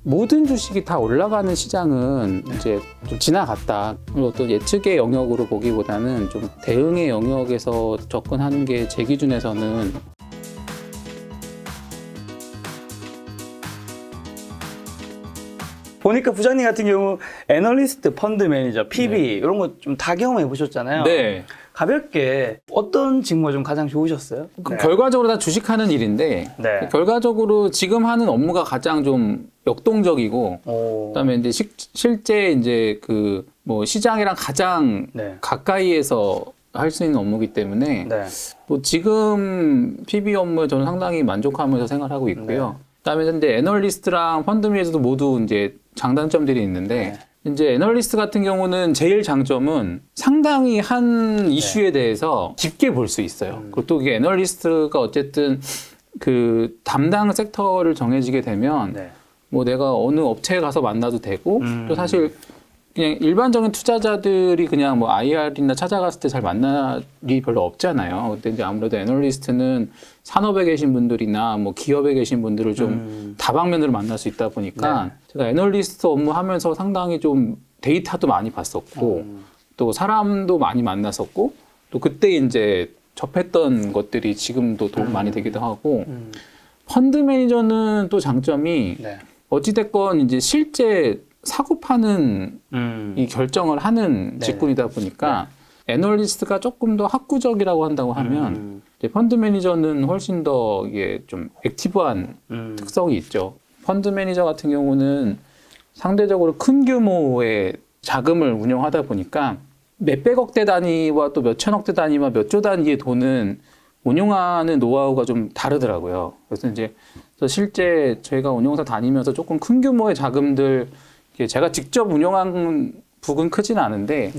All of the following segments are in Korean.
모든 주식이 다 올라가는 시장은 이제 좀 지나갔다. 어떤 예측의 영역으로 보기보다는 좀 대응의 영역에서 접근하는 게 제 기준에서는 보니까 부장님 같은 경우 애널리스트, 펀드 매니저, PB 이런 거 좀 다 경험해 보셨잖아요. 네. 가볍게 어떤 직무가 좀 가장 좋으셨어요? 그럼 결과적으로 다 주식하는 일인데 네. 결과적으로 지금 하는 업무가 가장 좀 역동적이고 그다음에 이제 실제 이제 그 뭐 시장이랑 가장 네. 가까이에서 할 수 있는 업무이기 때문에 네. 뭐 지금 PB 업무에 저는 상당히 만족하면서 생활하고 있고요. 그다음에 이제 애널리스트랑 펀드 매니저도 모두 이제 장단점들이 있는데 이제 애널리스트 같은 경우는 제일 장점은 상당히 한 이슈에 대해서 깊게 볼 수 있어요. 그리고 또 이게 애널리스트가 어쨌든 그 담당 섹터를 정해지게 되면 뭐 내가 어느 업체에 가서 만나도 되고 또 사실 그냥 일반적인 투자자들이 그냥 뭐 IR이나 찾아갔을 때 잘 만날 일이 별로 없잖아요. 근데 이제 아무래도 애널리스트는 산업에 계신 분들이나 뭐 기업에 계신 분들을 좀 다방면으로 만날 수 있다 보니까 제가 애널리스트 업무하면서 상당히 좀 데이터도 많이 봤었고 또 사람도 많이 만났었고 또 그때 이제 접했던 것들이 지금도 도움 많이 되기도 하고 펀드 매니저는 또 장점이 어찌됐건 이제 실제 사고 파는 이 결정을 하는 직군이다 보니까 애널리스트가 조금 더 학구적이라고 한다고 하면 이제 펀드 매니저는 훨씬 더 이게 좀 액티브한 특성이 있죠. 펀드 매니저 같은 경우는 상대적으로 큰 규모의 자금을 운영하다 보니까 몇백억대 단위와 또 몇천억대 단위와 몇 조 단위의 돈은 운용하는 노하우가 좀 다르더라고요. 그래서 이제 실제 저희가 운용사 다니면서 조금 큰 규모의 자금들 제가 직접 운영한 북은 크진 않은데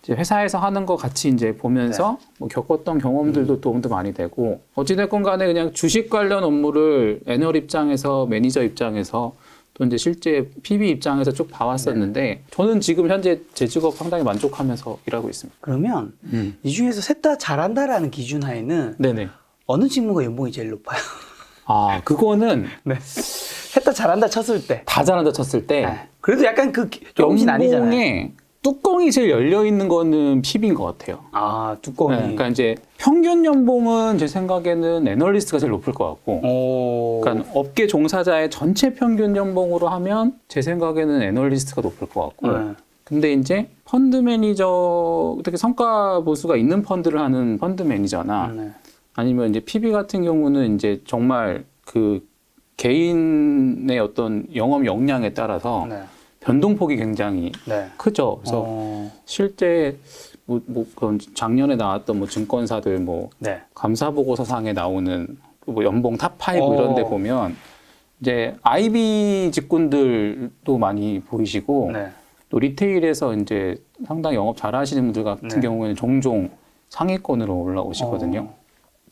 이제 회사에서 하는 거 같이 이제 보면서 뭐 겪었던 경험들도 도움도 많이 되고 어찌됐건 간에 그냥 주식 관련 업무를 애널 입장에서 매니저 입장에서 또 이제 실제 PB 입장에서 쭉 봐왔었는데 저는 지금 현재 제 직업 상당히 만족하면서 일하고 있습니다. 그러면 이 중에서 셋 다 잘한다라는 기준 하에는 네네. 어느 직무가 연봉이 제일 높아요? 아 그거는 셋 다 잘한다 쳤을 때. 다 잘한다 쳤을 때 그래도 약간 그 조금씩 나뉘잖아요. 연봉에 뚜껑이 제일 열려 있는 거는 PB인 것 같아요. 아 뚜껑이. 그러니까 이제 평균 연봉은 제 생각에는 애널리스트가 제일 높을 것 같고, 그러니까 업계 종사자의 전체 평균 연봉으로 하면 제 생각에는 애널리스트가 높을 것 같고, 근데 이제 펀드 매니저 어떻게 성과 보수가 있는 펀드를 하는 펀드 매니저나 아니면 이제 PB 같은 경우는 이제 정말 그 개인의 어떤 영업 역량에 따라서 변동폭이 굉장히 크죠. 그래서 실제 뭐 그런 작년에 나왔던 뭐 증권사들 뭐 감사보고서상에 나오는 뭐 연봉 탑5 이런 데 보면 이제 IB 직군들도 많이 보이시고 또 리테일에서 이제 상당히 영업 잘하시는 분들 같은 경우에는 종종 상위권으로 올라오시거든요.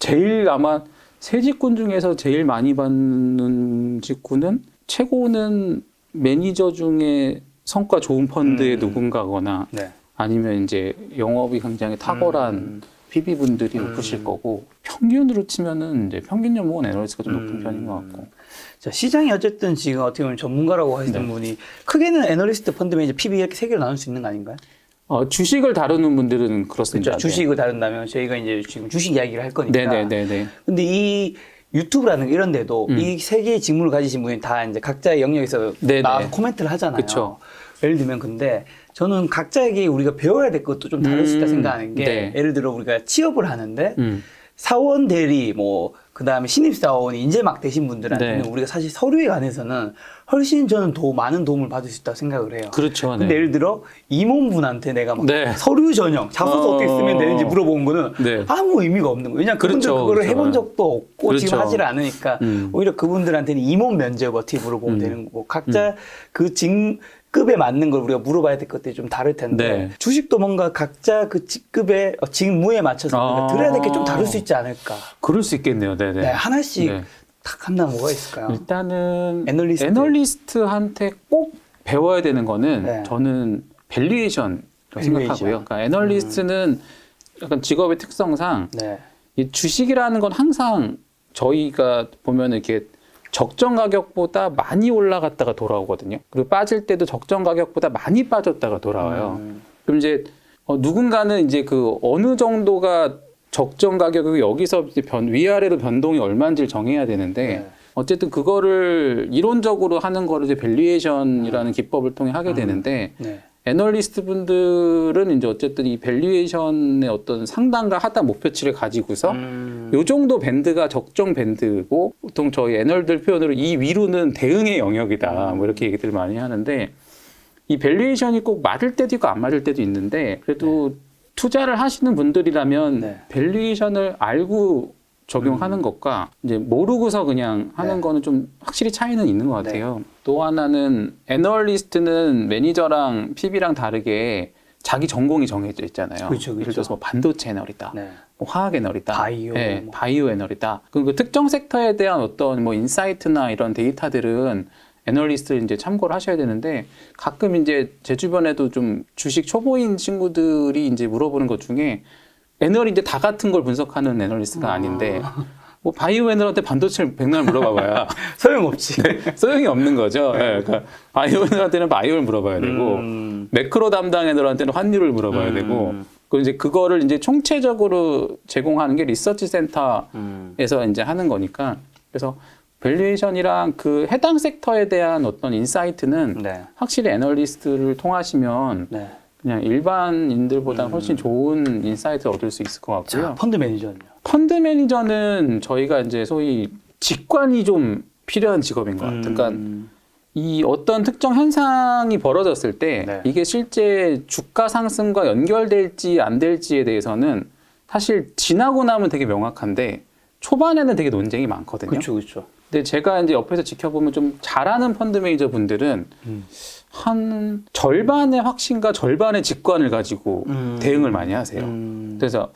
제일 아마 세 직군 중에서 제일 많이 받는 직군은 최고는 매니저 중에 성과 좋은 펀드의 누군가거나 아니면 이제 영업이 굉장히 탁월한 PB 분들이 높으실 거고 평균으로 치면은 이제 평균 연봉은 애널리스트가 좀 높은 편인 것 같고. 자, 시장이 어쨌든 지금 어떻게 보면 전문가라고 하시는 분이 크게는 애널리스트, 펀드 매니저, PB 이렇게 세 개로 나눌 수 있는 거 아닌가요? 주식을 다루는 분들은 그렇습니다. 그렇죠. 주식을 다룬다면 저희가 이제 지금 주식 이야기를 할 거니까. 네네네. 근데 이 유튜브라는 이런 데도 이 세 개의 직무를 가지신 분이 다 이제 각자의 영역에서 나와서 코멘트를 하잖아요. 그쵸. 예를 들면 근데 저는 각자에게 우리가 배워야 될 것도 좀 다를 수 있다 생각하는 게 예를 들어 우리가 취업을 하는데 사원 대리 뭐 그다음에 신입사원이 이제 막 되신 분들한테는 우리가 사실 서류에 관해서는 훨씬 저는 더 많은 도움을 받을 수 있다고 생각을 해요. 그렇죠. 근데 예를 들어 임원분한테 내가 막 서류 전형, 자소서 어떻게 쓰면 되는지 물어보는 거는 아무 의미가 없는 거예요. 왜냐하면 그분들 그거를 해본 적도 없고 지금 하질 않으니까 오히려 그분들한테는 임원 면접 어떻게 물어보면 되는 거고 각자 그 직급에 맞는 걸 우리가 물어봐야 될 것들이 좀 다를 텐데 주식도 뭔가 각자 그 직급의 직무에 맞춰서 우리가 들어야 될 게 좀 다를 수 있지 않을까. 그럴 수 있겠네요. 네네. 하나씩 딱 한다면 뭐가 있을까요? 일단은 애널리스트한테 꼭 배워야 되는 거는 저는 밸류에이션이라고 생각하고요. 그러니까 애널리스트는 약간 직업의 특성상 이 주식이라는 건 항상 저희가 보면 이렇게 적정 가격보다 많이 올라갔다가 돌아오거든요. 그리고 빠질 때도 적정 가격보다 많이 빠졌다가 돌아와요. 그럼 이제 누군가는 이제 그 어느 정도가 적정 가격이고 여기서 이제 위아래로 변동이 얼마인지를 정해야 되는데 네. 어쨌든 그거를 이론적으로 하는 거를 이제 밸류에이션이라는 기법을 통해 하게 되는데 네. 애널리스트 분들은 이제 어쨌든 이 밸류에이션의 어떤 상단과 하단 목표치를 가지고서 요 정도 밴드가 적정 밴드고 보통 저희 애널들 표현으로 이 위로는 대응의 영역이다 뭐 이렇게 얘기들을 많이 하는데 이 밸류에이션이 꼭 맞을 때도 있고 안 맞을 때도 있는데 그래도 투자를 하시는 분들이라면 네. 밸류에이션을 알고 적용하는 것과 이제 모르고서 그냥 하는 네. 거는 좀 확실히 차이는 있는 것 같아요. 또 하나는 애널리스트는 매니저랑 PB랑 다르게 자기 전공이 정해져 있잖아요. 그렇죠, 예를 들어서 뭐 반도체 애널이다, 네. 뭐 화학 애널이다, 바이오, 네, 뭐. 바이오 애널이다. 그럼 그 특정 섹터에 대한 어떤 뭐 인사이트나 이런 데이터들은 애널리스트를 이제 참고를 하셔야 되는데 가끔 이제 제 주변에도 좀 주식 초보인 친구들이 이제 물어보는 것 중에 애널이 이제 다 같은 걸 분석하는 애널리스트가 아닌데 뭐 바이오 애널한테 반도체를 백날 물어봐봐야 소용없지. 소용이 없는 거죠. 네, 그러니까 바이오 애널한테는 바이오를 물어봐야 되고 매크로 담당 애널한테는 환율을 물어봐야 되고 그리고 이제 그거를 이제 총체적으로 제공하는 게 리서치 센터에서 이제 하는 거니까 그래서 밸류에이션이랑 그 해당 섹터에 대한 어떤 인사이트는 네. 확실히 애널리스트를 통하시면 네. 그냥 일반인들보다 훨씬 좋은 인사이트를 얻을 수 있을 것 같고요. 자, 펀드 매니저는요? 펀드 매니저는 저희가 이제 소위 직관이 좀 필요한 직업인 것 같아요. 그러니까 이 어떤 특정 현상이 벌어졌을 때 네. 이게 실제 주가 상승과 연결될지 안 될지에 대해서는 사실 지나고 나면 되게 명확한데 초반에는 되게 논쟁이 많거든요. 그렇죠, 그렇죠. 근데 제가 이제 옆에서 지켜보면 좀 잘하는 펀드 매니저 분들은 한 절반의 확신과 절반의 직관을 가지고 대응을 많이 하세요. 그래서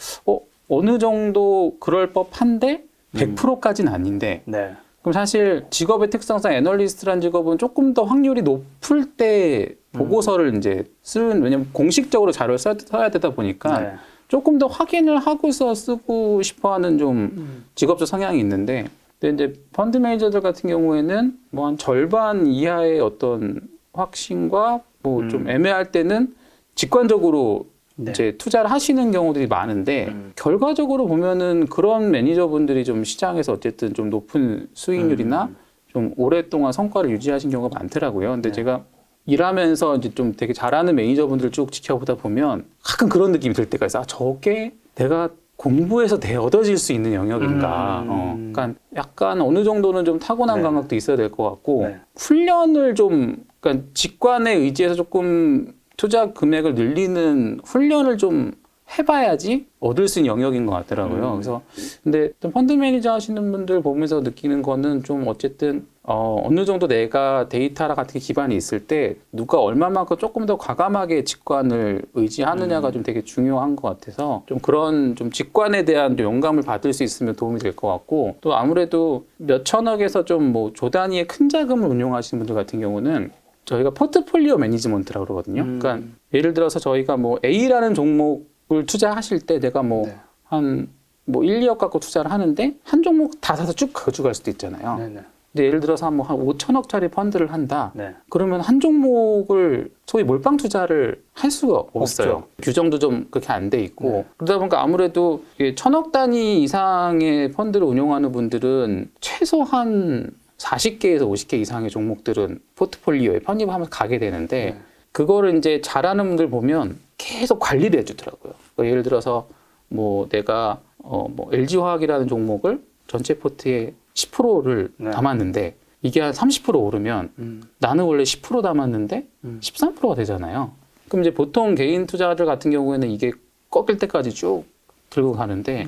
어느 정도 그럴 법한데 100%까지는 아닌데 네. 그럼 사실 직업의 특성상 애널리스트란 직업은 조금 더 확률이 높을 때 보고서를 이제 왜냐면 공식적으로 자료를 써야 되다 보니까 네. 조금 더 확인을 하고서 쓰고 싶어하는 좀 직업적 성향이 있는데 근데 이제 펀드 매니저들 같은 경우에는 뭐 한 절반 이하의 어떤 확신과 뭐 좀 애매할 때는 직관적으로 네. 이제 투자를 하시는 경우들이 많은데 결과적으로 보면은 그런 매니저분들이 좀 시장에서 어쨌든 좀 높은 수익률이나 좀 오랫동안 성과를 유지하신 경우가 많더라고요. 근데 제가 일하면서 이제 좀 되게 잘하는 매니저분들 쭉 지켜보다 보면 가끔 그런 느낌이 들 때가 있어요. 아, 저게 내가 공부해서 얻어질 수 있는 영역인가. 그러니까 약간 어느 정도는 좀 타고난 네. 감각도 있어야 될 것 같고 네. 훈련을 좀 그러니까 직관에 의지해서 조금 투자 금액을 늘리는 훈련을 좀 해봐야지 얻을 수 있는 영역인 것 같더라고요. 그래서 근데 좀 펀드 매니저 하시는 분들 보면서 느끼는 거는 좀 어쨌든 어느 정도 내가 데이터 같은 게 기반이 있을 때 누가 얼마만큼 조금 더 과감하게 직관을 의지하느냐가 좀 되게 중요한 것 같아서 좀 그런 좀 직관에 대한 좀 영감을 받을 수 있으면 도움이 될 것 같고 또 아무래도 몇 천억에서 좀 뭐 조 단위의 큰 자금을 운용하시는 분들 같은 경우는 저희가 포트폴리오 매니지먼트라고 그러거든요. 그러니까 예를 들어서 저희가 뭐 A라는 종목을 투자하실 때 내가 뭐 한 뭐 1, 2억 갖고 투자를 하는데 한 종목 다 사서 쭉 가져갈 수도 있잖아요. 네. 네. 근데 예를 들어서 한 5천억짜리 펀드를 한다. 네. 그러면 한 종목을 소위 몰빵 투자를 할 수가 없어요. 없죠. 규정도 좀 그렇게 안 돼 있고 그러다 보니까 아무래도 이게 1,000억 단위 이상의 펀드를 운용하는 분들은 최소한 40개에서 50개 이상의 종목들은 포트폴리오에 편입하면서 가게 되는데 그거를 이제 잘하는 분들 보면 계속 관리를 해주더라고요. 그러니까 예를 들어서 뭐 내가 뭐 LG화학이라는 종목을 전체 포트에 10%를 담았는데 이게 한 30% 오르면 나는 원래 10% 담았는데 13%가 되잖아요. 그럼 이제 보통 개인 투자자들 같은 경우에는 이게 꺾일 때까지 쭉 들고 가는데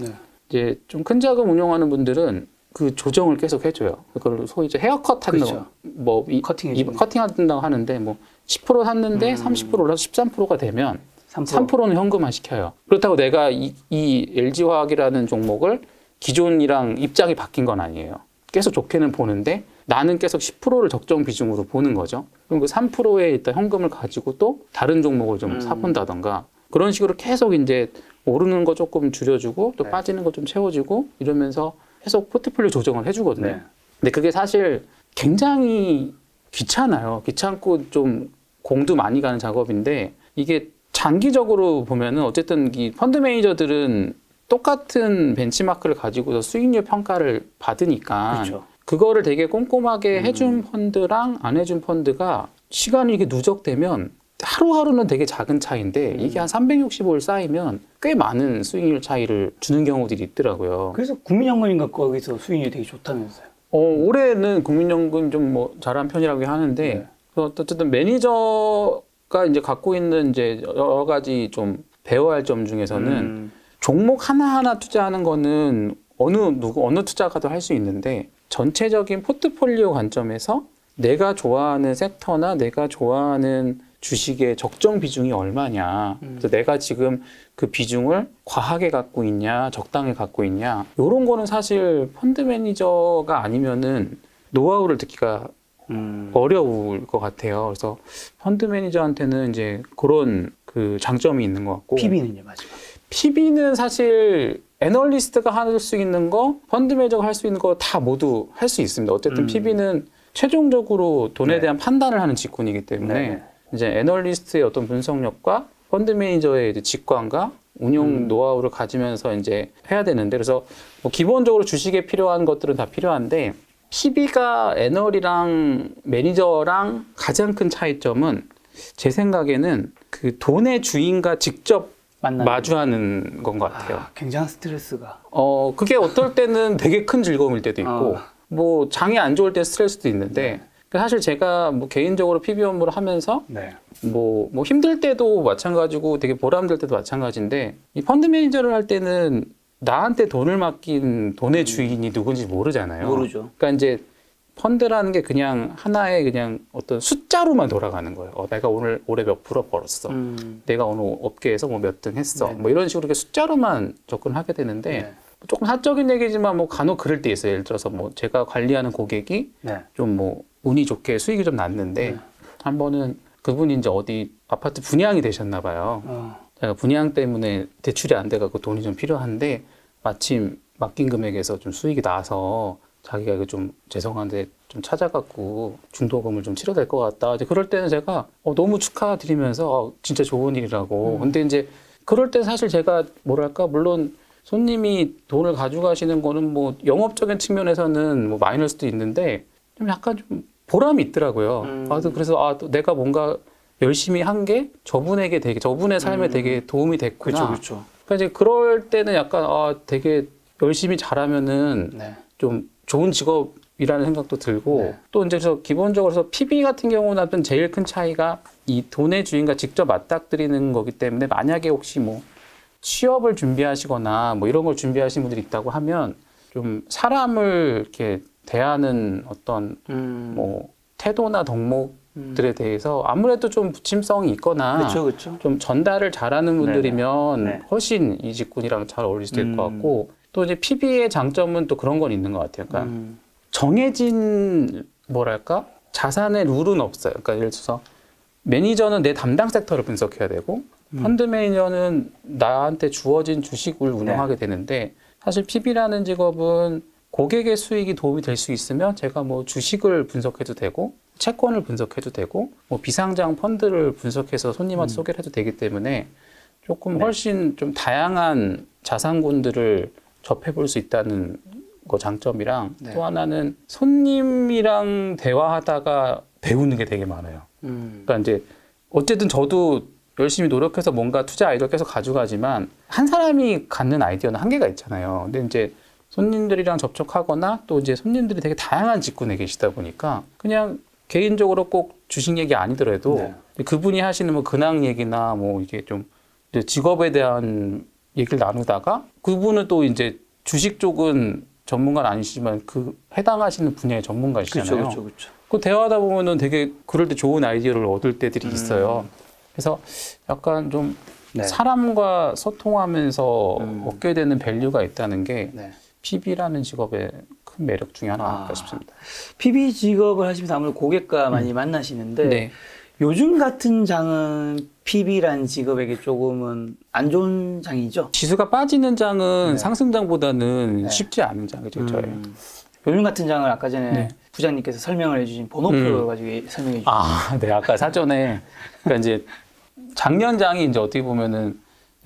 이제 좀 큰 자금 운용하는 분들은 그 조정을 계속 해줘요. 그걸 소위 이제 헤어컷 하는 그렇죠. 뭐 커팅 한다고 하는데 뭐 10% 샀는데 30% 올라서 13%가 되면 3%는 현금화 시켜요. 그렇다고 내가 이 LG화학이라는 종목을 기존이랑 입장이 바뀐 건 아니에요. 계속 좋게는 보는데 나는 계속 10%를 적정 비중으로 보는 거죠. 그럼 그 3%의 일단 현금을 가지고 또 다른 종목을 좀 사본다던가 그런 식으로 계속 이제 오르는 거 조금 줄여주고 또 빠지는 거 좀 채워주고 이러면서 계속 포트폴리오 조정을 해주거든요. 근데 그게 사실 굉장히 귀찮아요. 귀찮고 좀 공도 많이 가는 작업인데 이게 장기적으로 보면은 어쨌든 이 펀드 매니저들은 똑같은 벤치마크를 가지고서 수익률 평가를 받으니까 그렇죠. 그거를 되게 꼼꼼하게 해준 펀드랑 안 해준 펀드가 시간이 이게 누적되면 하루하루는 되게 작은 차이인데 이게 한 365일 쌓이면 꽤 많은 수익률 차이를 주는 경우들이 있더라고요. 그래서 국민연금인가 거기서 수익률이 되게 좋다면서요. 올해는 국민연금 좀 뭐 잘한 편이라고 하는데 어쨌든 매니저가 이제 갖고 있는 이제 여러 가지 좀 배워야 할 점 중에서는 종목 하나하나 투자하는 거는 어느 투자가도 할 수 있는데 전체적인 포트폴리오 관점에서 내가 좋아하는 섹터나 내가 좋아하는 주식의 적정 비중이 얼마냐. 그래서 내가 지금 그 비중을 과하게 갖고 있냐, 적당히 갖고 있냐. 이런 거는 사실 펀드 매니저가 아니면은 노하우를 듣기가 어려울 것 같아요. 그래서 펀드 매니저한테는 이제 그런 그 장점이 있는 것 같고. PB는요, 마지막. PB는 사실 애널리스트가 할 수 있는 거, 펀드 매니저가 할 수 있는 거 다 모두 할 수 있습니다. 어쨌든 PB는 최종적으로 돈에 대한 판단을 하는 직군이기 때문에 이제 애널리스트의 어떤 분석력과 펀드 매니저의 이제 직관과 운용 노하우를 가지면서 이제 해야 되는데 그래서 뭐 기본적으로 주식에 필요한 것들은 다 필요한데 PB가 애널이랑 매니저랑 가장 큰 차이점은 제 생각에는 그 돈의 주인과 직접 마주하는 건 것 같아요. 굉장한 스트레스가. 그게 어떨 때는 되게 큰 즐거움일 때도 있고, 뭐 장이 안 좋을 때 스트레스도 있는데, 사실 제가 뭐 개인적으로 PB 업무를 하면서, 뭐 힘들 때도 마찬가지고 되게 보람될 때도 마찬가지인데, 이 펀드 매니저를 할 때는 나한테 돈을 맡긴 돈의 주인이 누군지 모르잖아요. 모르죠. 그러니까 이제 펀드라는 게 그냥 하나의 그냥 어떤 숫자로만 돌아가는 거예요. 내가 올해 몇 프로 벌었어. 내가 어느 업계에서 뭐 몇 등 했어. 뭐 이런 식으로 이렇게 숫자로만 접근하게 되는데 조금 사적인 얘기지만 뭐 간혹 그럴 때 있어요. 예를 들어서 뭐 제가 관리하는 고객이 좀 뭐 운이 좋게 수익이 좀 났는데 한 번은 그분이 이제 어디 아파트 분양이 되셨나 봐요. 제가 분양 때문에 대출이 안 돼갖고 돈이 좀 필요한데 마침 맡긴 금액에서 좀 수익이 나서 자기가 이거 좀 죄송한데 좀 찾아갖고 중도금을 좀 치러야 될 것 같다. 이제 그럴 때는 제가 너무 축하드리면서 진짜 좋은 일이라고. 근데 이제 그럴 때 사실 제가 뭐랄까 물론 손님이 돈을 가져가시는 거는 뭐 영업적인 측면에서는 뭐 마이너스도 있는데 좀 약간 좀 보람이 있더라고요. 그래서 또 내가 뭔가 열심히 한 게 저분에게 되게 저분의 삶에 되게 도움이 됐구나. 그렇죠. 그러니까 이제 그럴 때는 약간 되게 열심히 잘하면은 좀 좋은 직업이라는 생각도 들고 또 이제 그래서 기본적으로 PB 같은 경우는 어떤 제일 큰 차이가 이 돈의 주인과 직접 맞닥뜨리는 거기 때문에 만약에 혹시 뭐 취업을 준비하시거나 뭐 이런 걸 준비하시는 분들이 있다고 하면 좀 사람을 이렇게 대하는 어떤 뭐 태도나 덕목들에 대해서 아무래도 좀 부침성이 있거나 그렇죠. 좀 전달을 잘하는 분들이면 훨씬 이 직군이랑 잘 어울릴 수도 있을 것 같고 또 이제 PB의 장점은 또 그런 건 있는 것 같아요. 그러니까 정해진 뭐랄까 자산의 룰은 없어요. 그러니까 예를 들어서 매니저는 내 담당 섹터를 분석해야 되고 펀드 매니저는 나한테 주어진 주식을 운영하게 되는데 사실 PB라는 직업은 고객의 수익이 도움이 될 수 있으면 제가 뭐 주식을 분석해도 되고 채권을 분석해도 되고 뭐 비상장 펀드를 분석해서 손님한테 소개를 해도 되기 때문에 조금 훨씬 좀 다양한 자산군들을 접해볼 수 있다는 거 장점이랑 또 하나는 손님이랑 대화하다가 배우는 게 되게 많아요. 그러니까 이제 어쨌든 저도 열심히 노력해서 뭔가 투자 아이디어를 계속 가져가지만 한 사람이 갖는 아이디어는 한계가 있잖아요. 근데 이제 손님들이랑 접촉하거나 또 이제 손님들이 되게 다양한 직군에 계시다 보니까 그냥 개인적으로 꼭 주식 얘기 아니더라도 그분이 하시는 뭐 근황 얘기나 뭐 이게 좀 이제 직업에 대한 얘기를 나누다가 그분은 또 이제 주식 쪽은 전문가는 아니시지만 그 해당하시는 분야의 전문가시잖아요. 그렇죠. 그 대화하다 보면은 되게 그럴 때 좋은 아이디어를 얻을 때들이 있어요. 그래서 약간 좀 사람과 소통하면서 얻게 되는 밸류가 있다는 게 PB라는 직업의 큰 매력 중에 하나 아닐까 싶습니다. PB 직업을 하시면서 아무래도 고객과 많이 만나시는데 요즘 같은 장은 PB라는 직업에게 조금은 안 좋은 장이죠? 지수가 빠지는 장은 상승장보다는 쉽지 않은 장이죠. 요즘 같은 장을 아까 전에 네. 부장님께서 설명을 해주신 번호표를 가지고 설명해 주셨어요. 아, 네. 아까 사전에 그러니까 이제 작년장이 이제 어떻게 보면은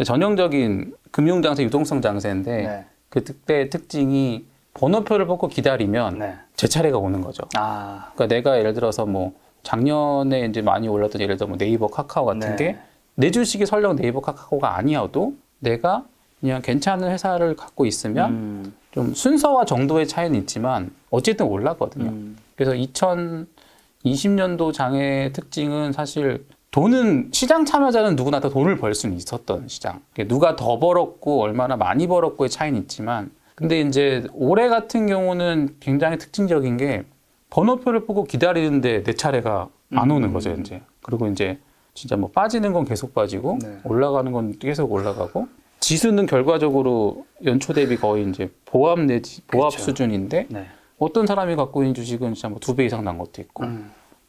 전형적인 금융장세, 유동성 장세인데 네. 그때 특징이 번호표를 뽑고 기다리면 네. 제 차례가 오는 거죠. 아, 그러니까 내가 예를 들어서 뭐 작년에 이제 많이 올랐던 예를 들어 뭐 네이버, 카카오 같은 네. 게 내 주식이 설령 네이버, 카카오가 아니어도 내가 그냥 괜찮은 회사를 갖고 있으면 좀 순서와 정도의 차이는 있지만 어쨌든 올라거든요. 그래서 2020년도 장의 특징은 사실 돈은 시장 참여자는 누구나 다 돈을 벌 수는 있었던 시장. 누가 더 벌었고 얼마나 많이 벌었고의 차이는 있지만 근데 이제 올해 같은 경우는 굉장히 특징적인 게 번호표를 보고 기다리는데 내 차례가 안 오는 거죠, 이제. 그리고 이제 진짜 뭐 빠지는 건 계속 빠지고 네. 올라가는 건 계속 올라가고 지수는 결과적으로 연초 대비 거의 이제 보합 내지 보합 그렇죠. 수준인데 네. 어떤 사람이 갖고 있는 주식은 진짜 뭐 2배 이상 난 것도 있고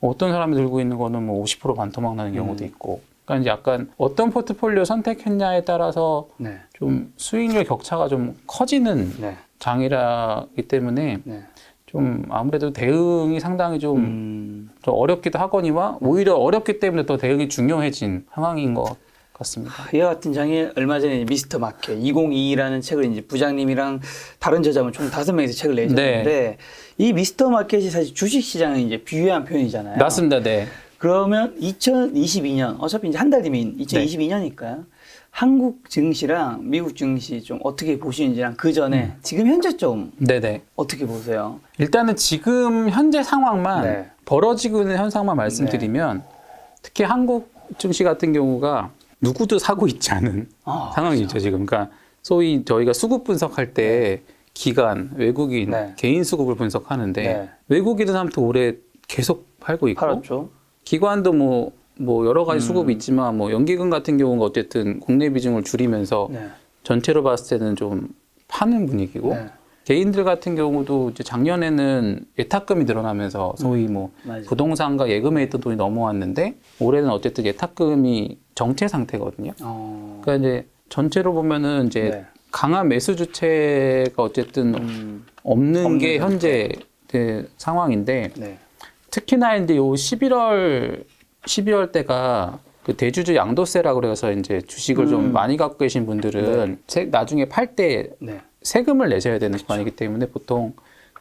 어떤 사람이 들고 있는 거는 뭐 50% 반토막 나는 경우도 있고 그러니까 이제 약간 어떤 포트폴리오 선택했냐에 따라서 네. 좀 수익률 격차가 좀 커지는 네. 장이라기 때문에 네. 좀 아무래도 대응이 상당히 좀 어렵기도 하거니와 오히려 어렵기 때문에 더 대응이 중요해진 상황인 것 같습니다. 이와 같은 장이 얼마 전에 미스터 마켓 2022라는 책을 이제 부장님이랑 다른 저자분 총 5명이서 책을 내셨는데 이 미스터 마켓이 사실 주식 시장을 이제 비유한 표현이잖아요. 맞습니다. 네. 그러면 2022년 어차피 이제 한 달 뒤면 2022년이니까요. 한국 증시랑 미국 증시 좀 어떻게 보시는지랑 그 전에 지금 현재 좀 네네. 어떻게 보세요? 일단은 지금 현재 상황만 네. 벌어지고 있는 현상만 말씀드리면 특히 한국 증시 같은 경우가 누구도 사고 있지 않은 상황이죠, 지금. 그러니까 소위 저희가 수급 분석할 때 기관, 외국인, 네. 개인 수급을 분석하는데 네. 외국인은 아무튼 올해 계속 팔고 있고 팔았죠. 기관도 뭐 여러 가지 수급이 있지만 뭐 연기금 같은 경우가 어쨌든 국내 비중을 줄이면서 네. 전체로 봤을 때는 좀 파는 분위기고 네. 개인들 같은 경우도 이제 작년에는 예탁금이 늘어나면서 소위 뭐 맞아요. 부동산과 예금에 있던 돈이 넘어왔는데 올해는 어쨌든 예탁금이 정체 상태거든요. 그러니까 이제 전체로 보면은 이제 네. 강한 매수 주체가 어쨌든 없는 게 현재 그 상황인데 네. 특히나 이제 요 12월 때가 그 대주주 양도세라고 그래서 이제 주식을 좀 많이 갖고 계신 분들은 나중에 팔 때 네. 세금을 내셔야 되는 기반이기 때문에 보통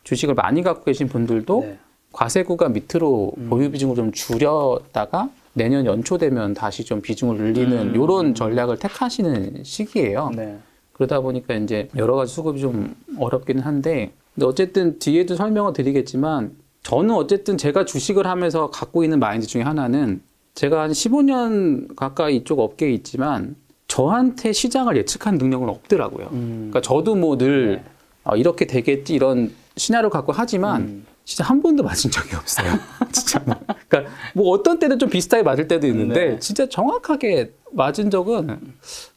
주식을 많이 갖고 계신 분들도 네. 과세구가 밑으로 보유 비중을 좀 줄였다가 내년 연초 되면 다시 좀 비중을 늘리는 이런 전략을 택하시는 시기예요. 네. 그러다 보니까 이제 여러 가지 수급이 좀 어렵기는 한데 근데 어쨌든 뒤에도 설명을 드리겠지만 저는 어쨌든 제가 주식을 하면서 갖고 있는 마인드 중에 하나는 제가 한 15년 가까이 이쪽 업계에 있지만 저한테 시장을 예측한 능력은 없더라고요. 그러니까 저도 뭐 늘 이렇게 되겠지 이런 시나리오 갖고 하지만 진짜 한 번도 맞은 적이 없어요. 진짜. 그러니까 뭐 어떤 때는 좀 비슷하게 맞을 때도 있는데 진짜 정확하게 맞은 적은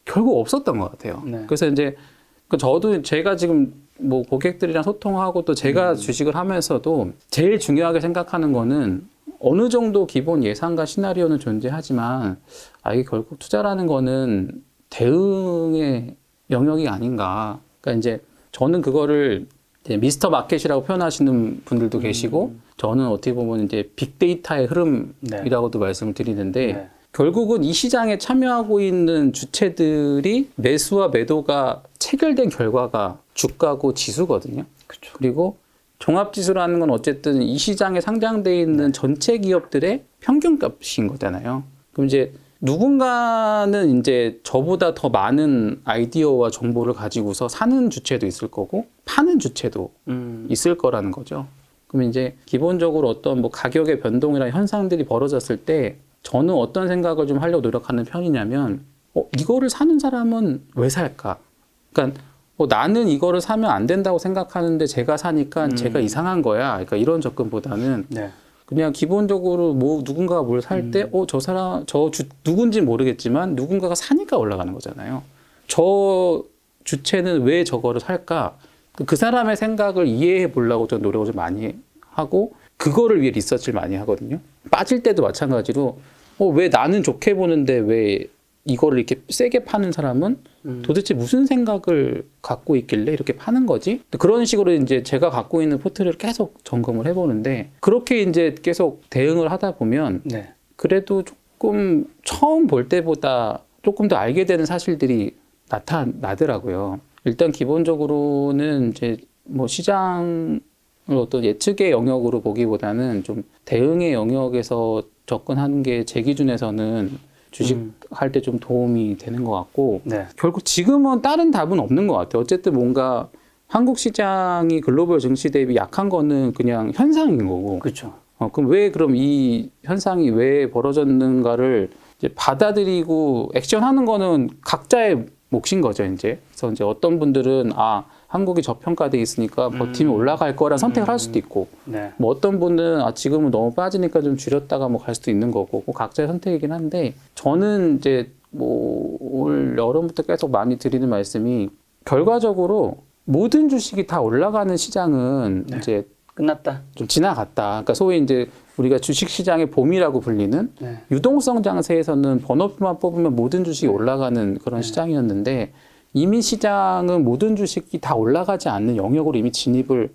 결국 없었던 것 같아요. 그래서 이제 저도 제가 지금 뭐 고객들이랑 소통하고 또 제가 주식을 하면서도 제일 중요하게 생각하는 거는 어느 정도 기본 예상과 시나리오는 존재하지만 이게 결국 투자라는 거는 대응의 영역이 아닌가. 그러니까 이제 저는 그거를 이제 미스터 마켓이라고 표현하시는 분들도 계시고 저는 어떻게 보면 이제 빅데이터의 흐름이라고도 말씀을 드리는데 결국은 이 시장에 참여하고 있는 주체들이 매수와 매도가 체결된 결과가 주가고 지수거든요. 그렇죠. 그리고 종합지수라는 건 어쨌든 이 시장에 상장되어 있는 전체 기업들의 평균값인 거잖아요. 그럼 이제 누군가는 이제 저보다 더 많은 아이디어와 정보를 가지고서 사는 주체도 있을 거고 파는 주체도 있을 거라는 거죠. 그럼 이제 기본적으로 어떤 뭐 가격의 변동이나 현상들이 벌어졌을 때 저는 어떤 생각을 좀 하려고 노력하는 편이냐면 이거를 사는 사람은 왜 살까? 그러니까 나는 이거를 사면 안 된다고 생각하는데 제가 사니까 제가 이상한 거야. 그러니까 이런 접근보다는 그냥 기본적으로 뭐 누군가가 뭘 살 때 저 사람 누군지 모르겠지만 누군가가 사니까 올라가는 거잖아요. 저 주체는 왜 저거를 살까? 그 사람의 생각을 이해해 보려고 저는 노력을 좀 많이 하고 그거를 위해 리서치를 많이 하거든요. 빠질 때도 마찬가지로 왜 나는 좋게 보는데 왜 이거를 이렇게 세게 파는 사람은 도대체 무슨 생각을 갖고 있길래 이렇게 파는 거지? 그런 식으로 이제 제가 갖고 있는 포트리오를 계속 점검을 해보는데 그렇게 이제 계속 대응을 하다 보면 네. 그래도 조금 처음 볼 때보다 조금 더 알게 되는 사실들이 나타나더라고요. 일단 기본적으로는 이제 뭐 시장을 어떤 예측의 영역으로 보기보다는 좀 대응의 영역에서 접근하는 게 제 기준에서는 주식할 때 좀 도움이 되는 것 같고 네. 결국 지금은 다른 답은 없는 것 같아요. 어쨌든 뭔가 한국 시장이 글로벌 증시 대비 약한 거는 그냥 현상인 거고. 그렇죠. 그럼 이 현상이 왜 벌어졌는가를 이제 받아들이고 액션하는 거는 각자의 몫인 거죠, 이제. 그래서 이제 어떤 분들은 한국이 저평가돼 있으니까 버티면 올라갈 거라 선택을 할 수도 있고, 네. 뭐 어떤 분은 지금은 너무 빠지니까 좀 줄였다가 뭐 갈 수도 있는 거고, 각자의 선택이긴 한데, 저는 이제 뭐 올 여름부터 계속 많이 드리는 말씀이 결과적으로 모든 주식이 다 올라가는 시장은 네. 이제 끝났다. 좀 지나갔다. 그러니까 소위 이제 우리가 주식 시장의 봄이라고 불리는 네. 유동성 장세에서는 번호표만 뽑으면 모든 주식이 올라가는 그런 시장이었는데 이미 시장은 모든 주식이 다 올라가지 않는 영역으로 이미 진입을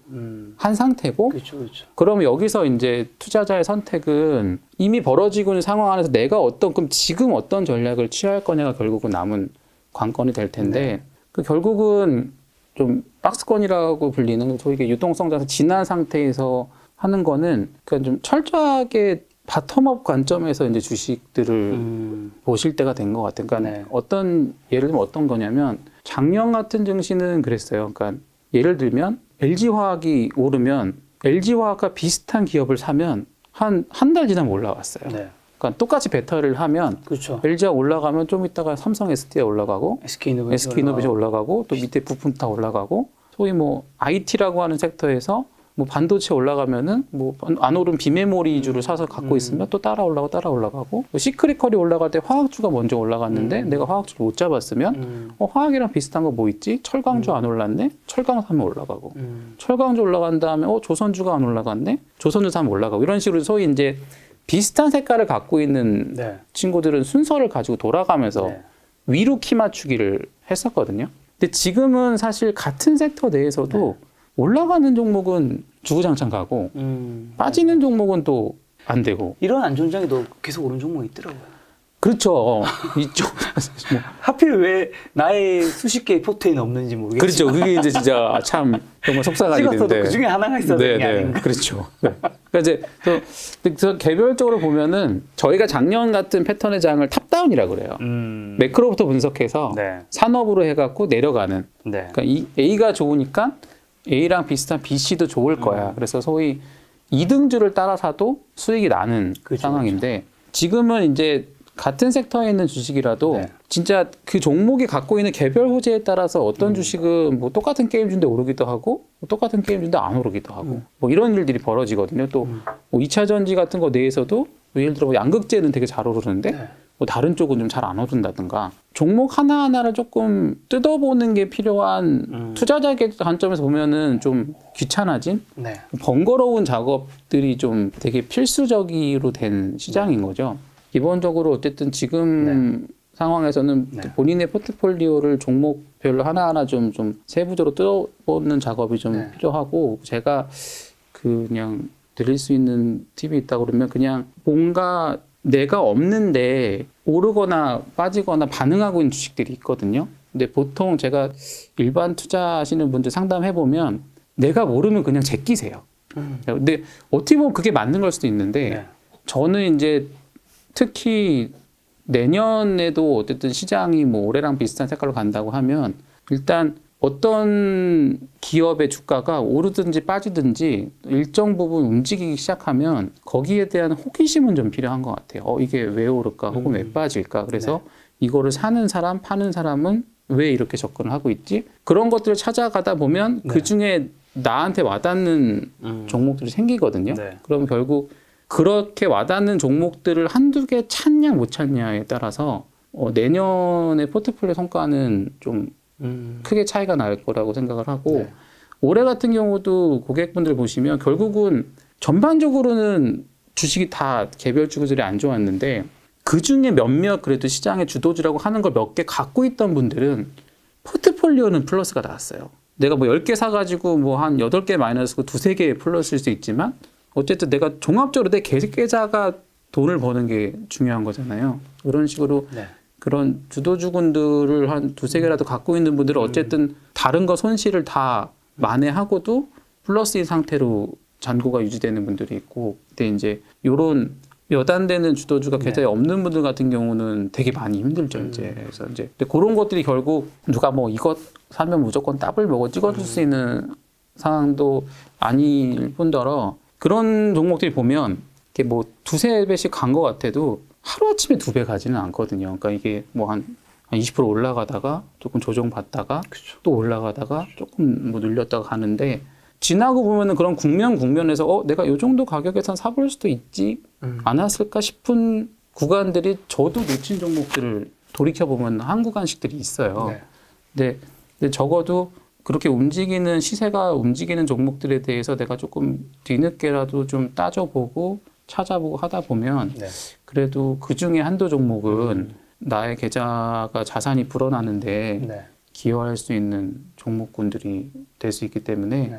한 상태고 그렇죠, 그렇죠. 그러면 여기서 이제 투자자의 선택은 이미 벌어지고 있는 상황 안에서 내가 그럼 지금 어떤 전략을 취할 거냐가 결국은 남은 관건이 될 텐데 그 결국은 좀 박스권이라고 불리는 소위 유동성 장세 지난 상태에서 하는 거는 그냥 좀 철저하게 바텀업 관점에서 이제 주식들을 보실 때가 된 것 같아요. 그러니까 예를 들면 어떤 거냐면 작년 같은 증시는 그랬어요. 그러니까 예를 들면 LG화학이 오르면 LG화학과 비슷한 기업을 사면 한 달 지나면 올라왔어요. 네. 그러니까 똑같이 배터리를 하면 그렇죠. LG가 올라가면 좀 이따가 삼성 SD가 올라가고 SK이노베이션 올라가고 또 밑에 부품 다 올라가고 소위 뭐 IT라고 하는 섹터에서 뭐 반도체 올라가면은 뭐 안 오른 비메모리주를 사서 갖고 있으면 또 따라 올라가고 뭐 시크릿컬이 올라갈 때 화학주가 먼저 올라갔는데 내가 화학주를 못 잡았으면 화학이랑 비슷한 거 뭐 있지? 철강주 안 올랐네? 철강 사면 올라가고 철강주 올라간 다음에 조선주가 안 올라갔네? 조선주 사면 올라가고 이런 식으로 소위 이제 비슷한 색깔을 갖고 있는 친구들은 순서를 가지고 돌아가면서 위로 키 맞추기를 했었거든요. 근데 지금은 사실 같은 섹터 내에서도 올라가는 종목은 주구장창 가고 빠지는 종목은 또 안 되고 이런 안 좋은 장에도 계속 오른 종목이 있더라고요. 그렇죠. 이쪽 뭐. 하필 왜 나의 수십 개의 포트에는 없는지 모르겠지만 그렇죠. 그게 이제 진짜 참 정말 속상한 일인데 그 중에 하나가 있어야 되는 게 아닌가. 그렇죠. 그러니까 이제 또 개별적으로 보면은 저희가 작년 같은 패턴의 장을 탑다운이라고 그래요. 매크로부터 분석해서 산업으로 해갖고 내려가는. 그러니까 이 A가 좋으니까 A랑 비슷한 B, C도 좋을 거야. 그래서 소위 2등주를 따라 사도 수익이 나는 상황인데 지금은 이제 같은 섹터에 있는 주식이라도 진짜 그 종목이 갖고 있는 개별 호재에 따라서 어떤 주식은 뭐 똑같은 게임주인데 오르기도 하고 뭐 똑같은 게임주인데 안 오르기도 하고 뭐 이런 일들이 벌어지거든요. 또 뭐 2차 전지 같은 거 내에서도 뭐 예를 들어 뭐 양극재는 되게 잘 오르는데 뭐 다른 쪽은 좀 잘 안 오른다든가 종목 하나하나를 조금 뜯어보는 게 필요한 투자자의 관점에서 보면은 좀 귀찮아진 번거로운 작업들이 좀 되게 필수적으로 된 시장인 거죠. 기본적으로 어쨌든 지금 상황에서는 본인의 포트폴리오를 종목별로 하나하나 좀 세부적으로 뜯어보는 작업이 좀 필요하고 제가 그냥 드릴 수 있는 팁이 있다고 그러면 그냥 뭔가 내가 없는데 오르거나 빠지거나 반응하고 있는 주식들이 있거든요. 근데 보통 제가 일반 투자하시는 분들 상담해보면 내가 모르면 그냥 제끼세요. 근데 어떻게 보면 그게 맞는 걸 수도 있는데 저는 이제 특히 내년에도 어쨌든 시장이 뭐 올해랑 비슷한 색깔로 간다고 하면 일단 어떤 기업의 주가가 오르든지 빠지든지 일정 부분 움직이기 시작하면 거기에 대한 호기심은 좀 필요한 것 같아요. 이게 왜 오를까 혹은 왜 빠질까. 그래서 이거를 사는 사람, 파는 사람은 왜 이렇게 접근을 하고 있지? 그런 것들을 찾아가다 보면 그중에 나한테 와닿는 종목들이 생기거든요. 그럼 결국 그렇게 와닿는 종목들을 한두 개 찾냐 못 찾냐에 따라서 내년의 포트폴리오 성과는 좀 크게 차이가 날 거라고 생각을 하고 올해 같은 경우도 고객분들 보시면 결국은 전반적으로는 주식이 다 개별 주구들이 안 좋았는데 그 중에 몇몇 그래도 시장의 주도주라고 하는 걸 몇 개 갖고 있던 분들은 포트폴리오는 플러스가 나왔어요. 내가 뭐 10개 사가지고 뭐 한 8개 마이너스고 2-3개 플러스일 수 있지만 어쨌든 내가 종합적으로 내 계좌가 돈을 버는 게 중요한 거잖아요. 그런 식으로 네. 그런 주도주군들을 한 2-3개라도 갖고 있는 분들은 어쨌든 다른 거 손실을 다 만회하고도 플러스인 상태로 잔고가 유지되는 분들이 있고, 근데 이제 요런 몇 안 되는 주도주가 계좌에 없는 분들 같은 경우는 되게 많이 힘들죠, 이제. 그래서 이제 근데 그런 것들이 결국 누가 뭐 이것 사면 무조건 더블 먹어 찍어줄 수 있는 상황도 아닐 뿐더러 그런 종목들이 보면 이렇게 뭐 2-3배씩 간 것 같아도 하루아침에 2배 가지는 않거든요. 그러니까 이게 뭐 한 20% 올라가다가 조금 조정받다가 또 올라가다가 조금 뭐 눌렸다가 가는데 지나고 보면은 그런 국면에서 내가 이 정도 가격에선 사볼 수도 있지 않았을까 싶은 구간들이 저도 놓친 종목들을 돌이켜보면 한 구간씩들이 있어요. 네. 근데 적어도 그렇게 움직이는 시세가 움직이는 종목들에 대해서 내가 조금 뒤늦게라도 좀 따져보고 찾아보고 하다 보면 그래도 그 중에 한두 종목은 나의 계좌가 자산이 불어나는데 기여할 수 있는 종목군들이 될 수 있기 때문에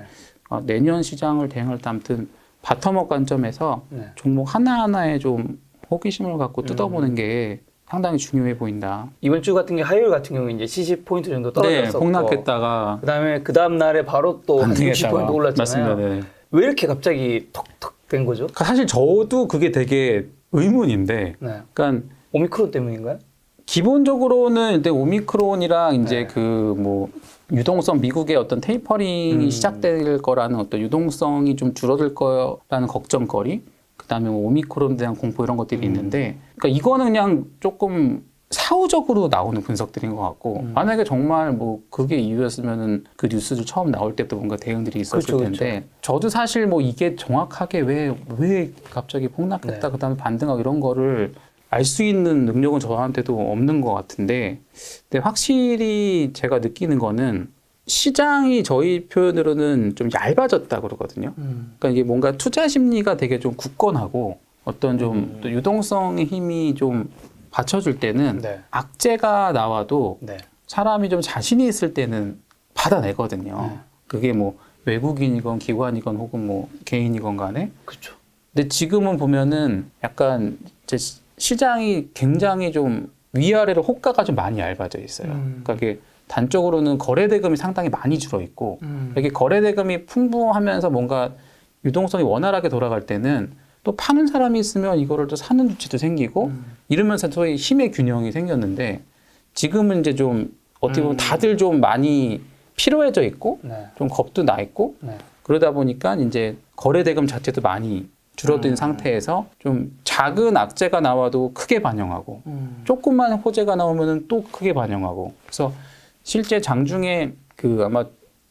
내년 시장을 대응할 때 아무튼 바텀업 관점에서 종목 하나하나에 좀 호기심을 갖고 뜯어보는 게 상당히 중요해 보인다. 이번 주 같은 게 화요일 같은 경우에 이제 70포인트 정도 떨어졌었고 폭락했다가 그다음에 그 다음 날에 바로 또 60포인트 올랐잖아요. 맞습니다. 네. 왜 이렇게 갑자기 톡톡 된 거죠? 사실 저도 그게 되게 의문인데, 그러니까 오미크론 때문인가요? 기본적으로는 근데 오미크론이랑 이제 그 뭐 유동성 미국의 어떤 테이퍼링이 시작될 거라는 어떤 유동성이 좀 줄어들 거라는 걱정거리, 그다음에 뭐 오미크론에 대한 공포 이런 것들이 있는데, 그러니까 이거는 그냥 조금 사후적으로 나오는 분석들인 것 같고, 만약에 정말 뭐 그게 이유였으면은 그 뉴스들 처음 나올 때부터 뭔가 대응들이 있었을 텐데, 저도 사실 뭐 이게 정확하게 왜 갑자기 폭락했다, 그다음에 반등하고 이런 거를 알 수 있는 능력은 저한테도 없는 것 같은데, 근데 확실히 제가 느끼는 거는 시장이 저희 표현으로는 좀 얇아졌다 그러거든요. 그러니까 이게 뭔가 투자 심리가 되게 좀 굳건하고 어떤 좀 또 유동성의 힘이 좀 받쳐줄 때는 악재가 나와도 사람이 좀 자신이 있을 때는 받아내거든요. 그게 뭐 외국인이건 기관이건 혹은 뭐 개인이건 간에. 그렇죠. 근데 지금은 보면은 약간 이제 시장이 굉장히 좀 위아래로 호가가 좀 많이 얇아져 있어요. 그러니까 이게 단적으로는 거래대금이 상당히 많이 줄어 있고, 이게 거래대금이 풍부하면서 뭔가 유동성이 원활하게 돌아갈 때는 또 파는 사람이 있으면 이거를 또 사는 주체도 생기고 이러면서 소위 힘의 균형이 생겼는데, 지금은 이제 좀 어떻게 보면 다들 좀 많이 피로해져 있고 좀 겁도 나 있고 그러다 보니까 이제 거래대금 자체도 많이 줄어든 상태에서 좀 작은 악재가 나와도 크게 반영하고 조금만 호재가 나오면은 또 크게 반영하고, 그래서 실제 장중에 그 아마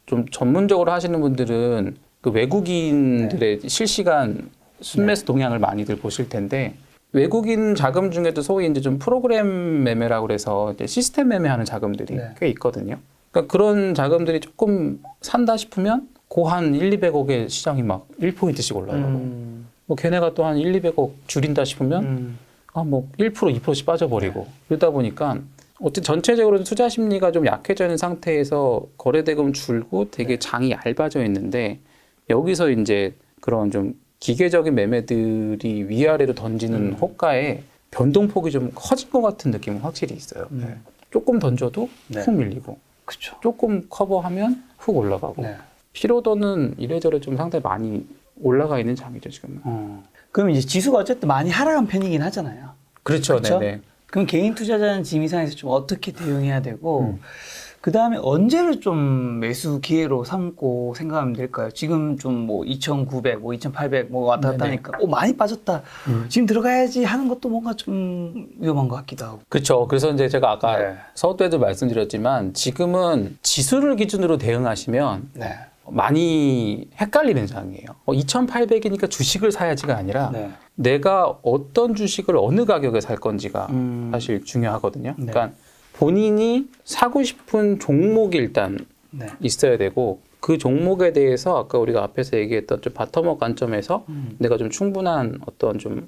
좀 전문적으로 하시는 분들은 그 외국인들의 실시간 순매수 동향을 많이들 보실 텐데, 외국인 자금 중에도 소위 이제 좀 프로그램 매매라고 그래서 이제 시스템 매매하는 자금들이 꽤 있거든요. 그러니까 그런 자금들이 조금 산다 싶으면 고한 1-200억의 시장이 막 1포인트씩 올라가고, 뭐 걔네가 또 한 1-200억 줄인다 싶으면 뭐 1%, 2%씩 빠져버리고, 그러다 보니까 어쨌든 전체적으로 투자 심리가 좀 약해져 있는 상태에서 거래대금 줄고 되게 장이 얇아져 있는데, 여기서 이제 그런 좀 기계적인 매매들이 위아래로 던지는 호가에 변동폭이 좀 커진 것 같은 느낌은 확실히 있어요. 조금 던져도 훅 밀리고, 조금 커버하면 훅 올라가고, 피로도는 이래저래 좀 상당히 많이 올라가 있는 장이죠, 지금은. 그럼 이제 지수가 어쨌든 많이 하락한 편이긴 하잖아요. 그렇죠. 그렇죠? 네네. 그럼 개인 투자자는 지금 이 상황에서 좀 어떻게 대응해야 되고, 그 다음에 언제를 좀 매수 기회로 삼고 생각하면 될까요? 지금 좀 뭐 2,900, 뭐 2,800 뭐 왔다 갔다 하니까 많이 빠졌다. 지금 들어가야지 하는 것도 뭔가 좀 위험한 것 같기도 하고. 그렇죠. 그래서 이제 제가 아까 서두에도 말씀드렸지만, 지금은 지수를 기준으로 대응하시면 많이 헷갈리는 장이에요. 2,800이니까 주식을 사야지가 아니라 내가 어떤 주식을 어느 가격에 살 건지가 사실 중요하거든요. 그러니까 본인이 사고 싶은 종목이 일단 있어야 되고, 그 종목에 대해서 아까 우리가 앞에서 얘기했던 좀 바텀업 관점에서 내가 좀 충분한 어떤 좀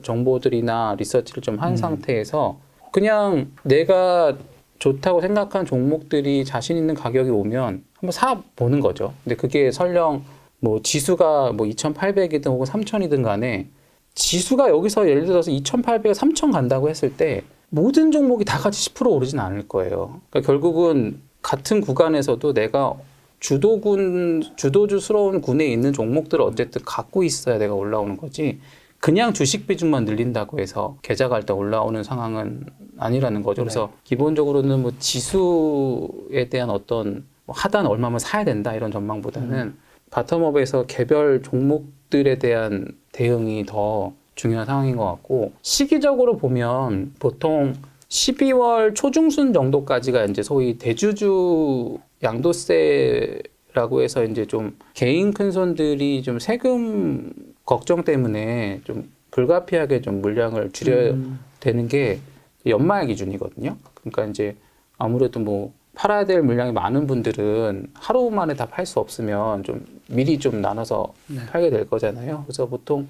정보들이나 리서치를 좀 한 상태에서 그냥 내가 좋다고 생각한 종목들이 자신 있는 가격이 오면 한번 사 보는 거죠. 근데 그게 설령 뭐 지수가 뭐 2,800이든 혹은 3,000이든 간에 지수가 여기서 예를 들어서 2,800에 3,000 간다고 했을 때 모든 종목이 다 같이 10% 오르진 않을 거예요. 그러니까 결국은 같은 구간에서도 내가 주도주스러운 군에 있는 종목들을 어쨌든 갖고 있어야 내가 올라오는 거지. 그냥 주식 비중만 늘린다고 해서 계좌가 일단 올라오는 상황은 아니라는 거죠. 그래서 기본적으로는 뭐 지수에 대한 어떤 뭐 하단 얼마면 사야 된다 이런 전망보다는 바텀업에서 개별 종목들에 대한 대응이 더 중요한 상황인 것 같고, 시기적으로 보면 보통 12월 초중순 정도까지가 이제 소위 대주주 양도세라고 해서 이제 좀 개인 큰 손들이 좀 세금 걱정 때문에 좀 불가피하게 좀 물량을 줄여야 되는 게 연말 기준이거든요. 그러니까 이제 아무래도 뭐 팔아야 될 물량이 많은 분들은 하루 만에 다 팔 수 없으면 좀 미리 좀 나눠서 팔게 될 거잖아요. 그래서 보통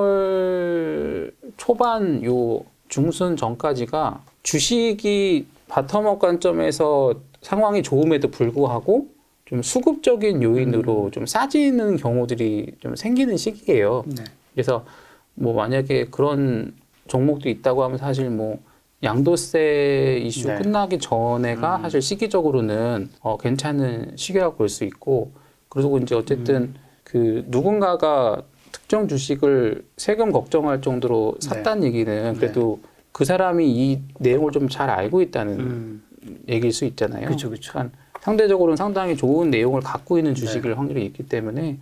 12월 초반 요 중순 전까지가 주식이 바텀업 관점에서 상황이 좋음에도 불구하고 좀 수급적인 요인으로 좀 싸지는 경우들이 좀 생기는 시기예요. 네. 그래서 뭐 만약에 그런 종목도 있다고 하면 사실 뭐 양도세 이슈 끝나기 전에가 사실 시기적으로는 괜찮은 시기라고 볼 수 있고, 그리고 이제 어쨌든 그 누군가가 특정 주식을 세금 걱정할 정도로 샀다는 얘기는 그래도 그 사람이 이 내용을 좀 잘 알고 있다는 얘기일 수 있잖아요. 그렇죠. 그러니까 상대적으로는 상당히 좋은 내용을 갖고 있는 주식일 확률이 있기 때문에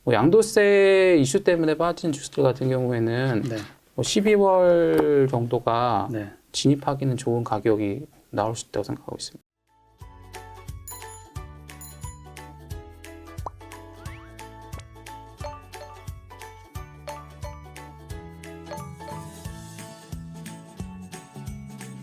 뭐 양도세 이슈 때문에 빠진 주식들 같은 경우에는 뭐 12월 정도가 진입하기는 좋은 가격이 나올 수 있다고 생각하고 있습니다.